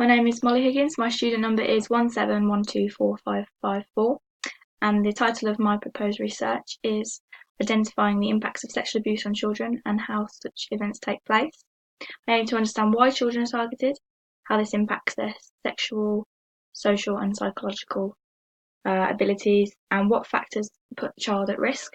My name is Molly Higgins. My student number is 17124554, and the title of my proposed research is Identifying the Impacts of Sexual Abuse on Children and How Such Events Take Place. I aim to understand why children are targeted, how this impacts their sexual, social and psychological abilities, and what factors put the child at risk.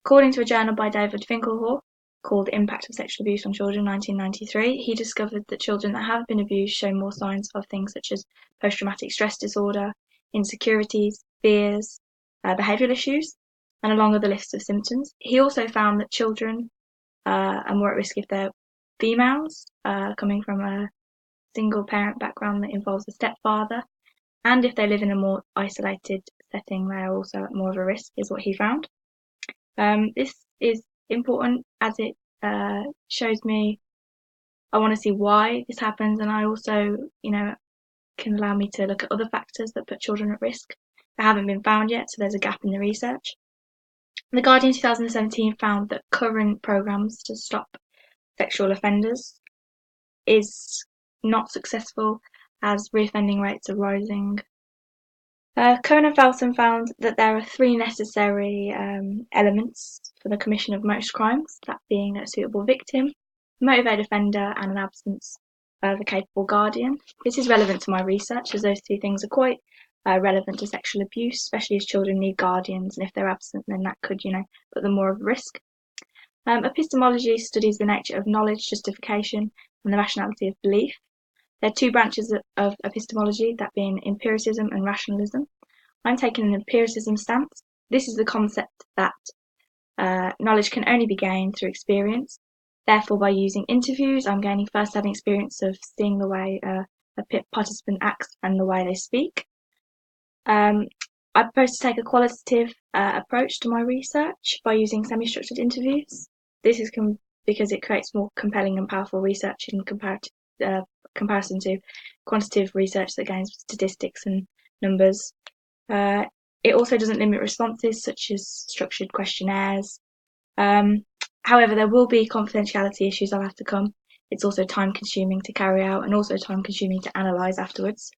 According to a journal by David Finkelhor called The Impact of Sexual Abuse on Children, 1993, he discovered that children that have been abused show more signs of things such as post-traumatic stress disorder, insecurities, fears, behavioural issues, and a long other list of symptoms. He also found that children are more at risk if they're females, coming from a single parent background that involves a stepfather, and if they live in a more isolated setting, they're also at more of a risk, is what he found. This is important as it shows me I want to see why this happens, and I also, can allow me to look at other factors that put children at risk that haven't been found yet, so there's a gap in the research. The Guardian 2017 found that current programmes to stop sexual offenders is not successful as reoffending rates are rising. Cohen and Felsen found that there are three necessary elements for the commission of most crimes, that being a suitable victim, a motivated offender, and an absence of a capable guardian. This is relevant to my research, as those two things are quite relevant to sexual abuse, especially as children need guardians, and if they're absent, then that could, put them more at risk. Epistemology studies the nature of knowledge, justification, and the rationality of belief. There are two branches of epistemology, that being empiricism and rationalism. I'm taking an empiricism stance. This is the concept that knowledge can only be gained through experience. Therefore, by using interviews, I'm gaining first-hand experience of seeing the way a participant acts and the way they speak. I propose to take a qualitative approach to my research by using semi-structured interviews. This is because it creates more compelling and powerful research in comparison to quantitative research that gains statistics and numbers. It also doesn't limit responses, such as structured questionnaires. However, there will be confidentiality issues I'll have to come. It's also time consuming to carry out and also time consuming to analyse afterwards.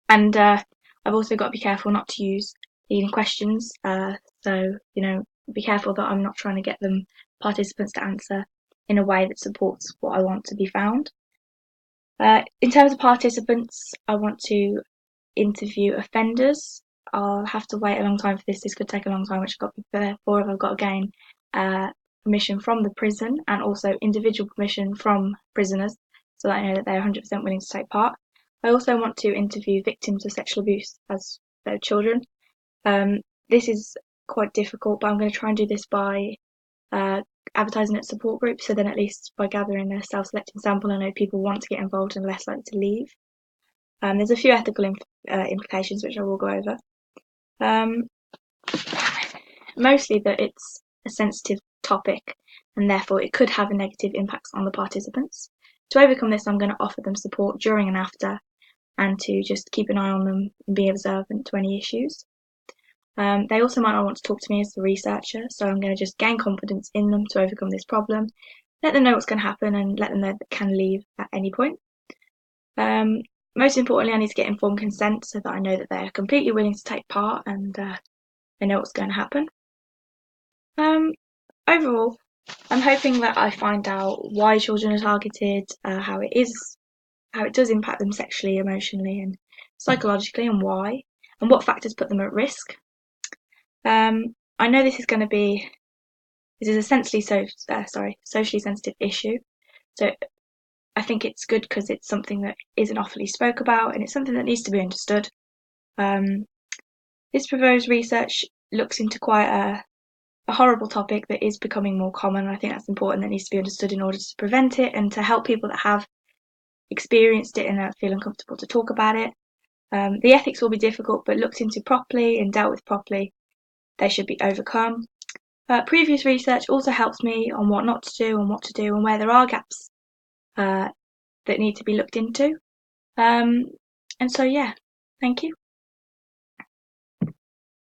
And I've also got to be careful not to use leading questions. So, be careful that I'm not trying to get them participants to answer in a way that supports what I want to be found. In terms of participants, I want to interview offenders. I'll have to wait a long time for this. This could take a long time, which I've got to prepare for. I've got to gain permission from the prison and also individual permission from prisoners so that I know that they're 100% willing to take part. I also want to interview victims of sexual abuse as their children. This is quite difficult, but I'm going to try and do this by advertising at support groups, so then at least by gathering a self-selecting sample, I know people want to get involved and less likely to leave. There's a few ethical implications which I will go over. Mostly that it's a sensitive topic and therefore it could have a negative impacts on the participants. To overcome this, I'm going to offer them support during and after, and to just keep an eye on them and be observant to any issues. They also might not want to talk to me as the researcher, so I'm going to just gain confidence in them to overcome this problem, let them know what's going to happen, and let them know that they can leave at any point. Most importantly, I need to get informed consent so that I know that they're completely willing to take part and they know what's going to happen. Overall, I'm hoping that I find out why children are targeted, how it does impact them sexually, emotionally, and psychologically, and why, and what factors put them at risk. I know this is essentially socially sensitive issue, so I think it's good because it's something that isn't often spoke about, and it's something that needs to be understood. This proposed research looks into quite a horrible topic that is becoming more common, and I think that's important, that needs to be understood in order to prevent it and to help people that have experienced it and feel uncomfortable to talk about it. The ethics will be difficult, but looked into properly and dealt with properly, they should be overcome. Previous research also helps me on what not to do and what to do and where there are gaps that need to be looked into. And so, yeah, thank you.